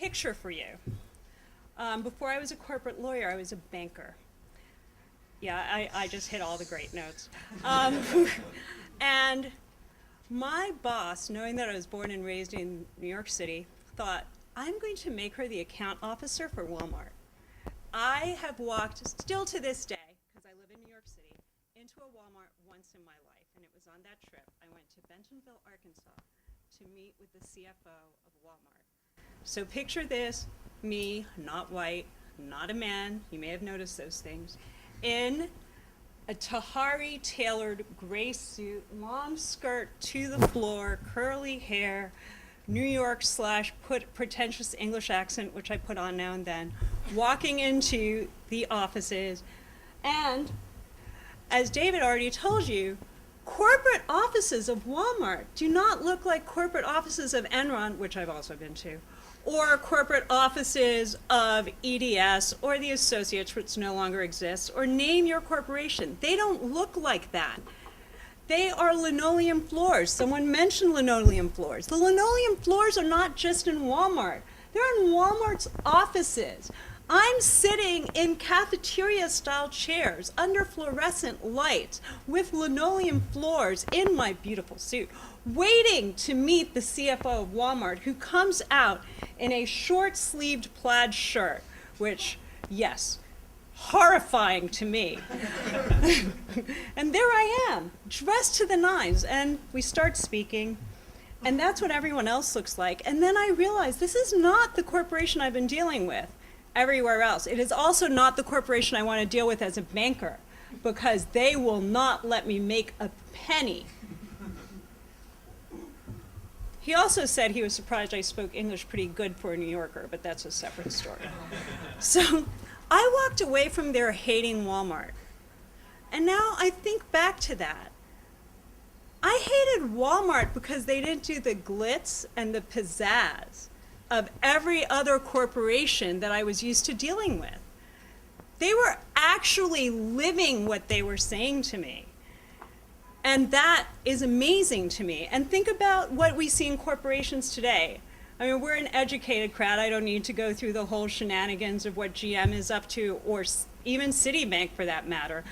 Picture for you. Before I was a corporate lawyer, I was a banker. Yeah, I just hit all the great notes. And my boss, knowing that I was born and raised in New York City, thought, I'm going to make her the account officer for Walmart. I have walked, still to this day, because I live in New York City, into a Walmart once in my life. And it was on that trip. I went to Bentonville, Arkansas, to meet with the CFO of Walmart. So picture this, me, not white, not a man, you may have noticed those things, in a Tahari-tailored gray suit, long skirt to the floor, curly hair, New York / pretentious English accent, which I put on now and then, walking into the offices. And as David already told you, corporate offices of Walmart do not look like corporate offices of Enron, which I've also been to, or corporate offices of EDS or the Associates, which no longer exists, or name your corporation. They don't look like that. They are linoleum floors. Someone mentioned linoleum floors. The linoleum floors are not just in Walmart. They're in Walmart's offices. I'm sitting in cafeteria-style chairs under fluorescent lights with linoleum floors in my beautiful suit, waiting to meet the CFO of Walmart, who comes out in a short-sleeved plaid shirt, which, yes, horrifying to me. And there I am, dressed to the nines, and we start speaking, and that's what everyone else looks like. And then I realize this is not the corporation I've been dealing with everywhere else. It is also not the corporation I want to deal with as a banker, because they will not let me make a penny. He also said he was surprised I spoke English pretty good for a New Yorker, but that's a separate story. So I walked away from there hating Walmart. And now I think back to that. I hated Walmart because they didn't do the glitz and the pizzazz of every other corporation that I was used to dealing with. They were actually living what they were saying to me. And that is amazing to me. And think about what we see in corporations today. I mean, we're an educated crowd. I don't need to go through the whole shenanigans of what GM is up to, or even Citibank for that matter.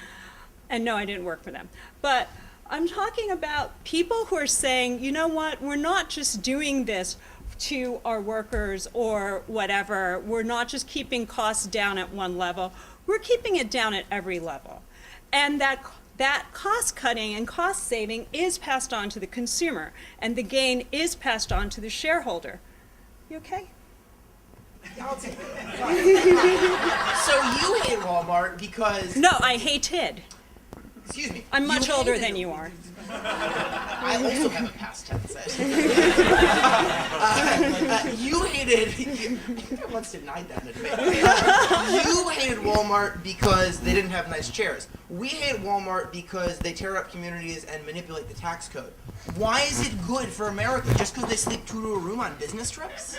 And no, I didn't work for them. But I'm talking about people who are saying, you know what, we're not just doing this to our workers or whatever. We're not just keeping costs down at one level. We're keeping it down at every level. And that cost cutting and cost saving is passed on to the consumer, and the gain is passed on to the shareholder. You okay? I'll take it. So you hate Walmart because... No, I hated. Excuse me. I'm much older than you are. I also have a past tense. You hated... I once denied that in a debate. You hated Walmart because they didn't have nice chairs. We hate Walmart because they tear up communities and manipulate the tax code. Why is it good for America? Just because they sleep two to a room on business trips?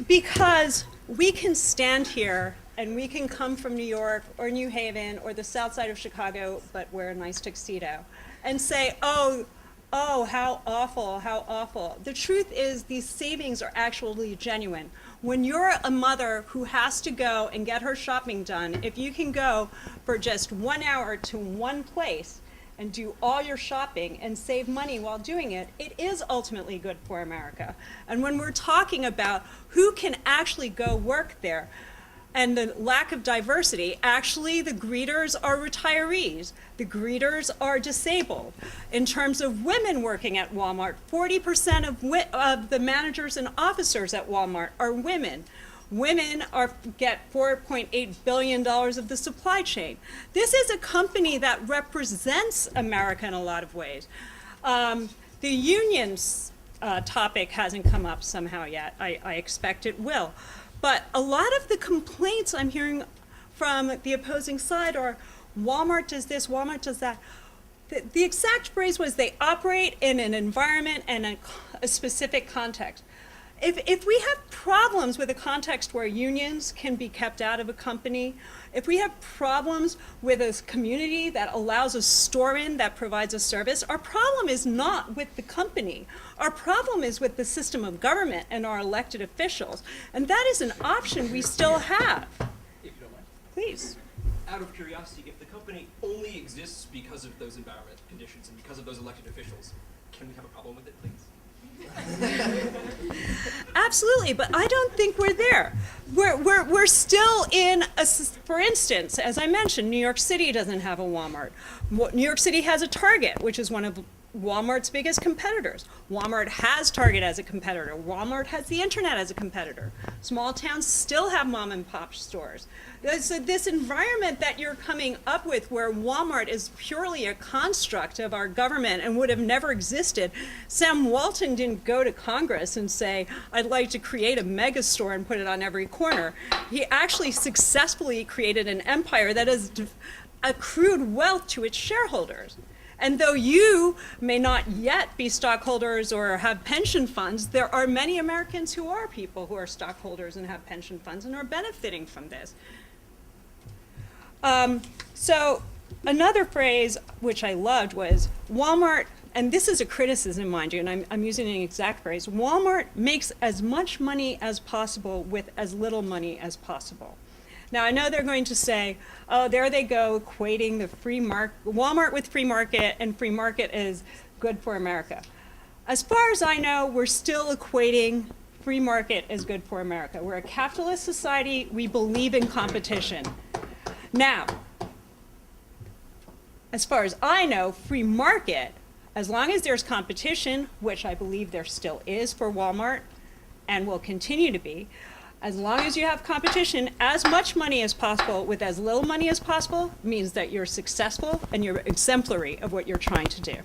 Because we can stand here and we can come from New York or New Haven or the south side of Chicago, but wear a nice tuxedo, and say, oh, how awful, how awful. The truth is these savings are actually genuine. When you're a mother who has to go and get her shopping done, if you can go for just 1 hour to one place and do all your shopping and save money while doing it, it is ultimately good for America. And when we're talking about who can actually go work there, and the lack of diversity, actually the greeters are retirees. The greeters are disabled. In terms of women working at Walmart, 40% of the managers and officers at Walmart are women. Women get $4.8 billion of the supply chain. This is a company that represents America in a lot of ways. The unions topic hasn't come up somehow yet. I expect it will. But a lot of the complaints I'm hearing from the opposing side are, Walmart does this, Walmart does that. The exact phrase was they operate in an environment and a specific context. If we have problems with a context where unions can be kept out of a company, if we have problems with a community that allows a store-in that provides a service, our problem is not with the company. Our problem is with the system of government and our elected officials. And that is an option we still have. If you don't mind. Please. Out of curiosity, if the company only exists because of those environmental conditions and because of those elected officials, can we have a problem with it, please? Absolutely, but I don't think we're there. We're still in a, for instance, as I mentioned, New York City doesn't have a Walmart. New York City has a Target, which is one of Walmart's biggest competitors. Walmart has Target as a competitor. Walmart has the internet as a competitor. Small towns still have mom and pop stores. So this environment that you're coming up with where Walmart is purely a construct of our government and would have never existed. Sam Walton didn't go to Congress and say, I'd like to create a mega store and put it on every corner. He actually successfully created an empire that has accrued wealth to its shareholders. And though you may not yet be stockholders or have pension funds, there are many Americans who are people who are stockholders and have pension funds and are benefiting from this. So another phrase which I loved was Walmart, and this is a criticism, mind you, and I'm using an exact phrase, Walmart makes as much money as possible with as little money as possible. Now, I know they're going to say, oh, there they go, equating the free Walmart with free market, and free market is good for America. As far as I know, we're still equating free market as good for America. We're a capitalist society. We believe in competition. Now, as far as I know, free market, as long as there's competition, which I believe there still is for Walmart and will continue to be, as long as you have competition, as much money as possible with as little money as possible means that you're successful and you're exemplary of what you're trying to do.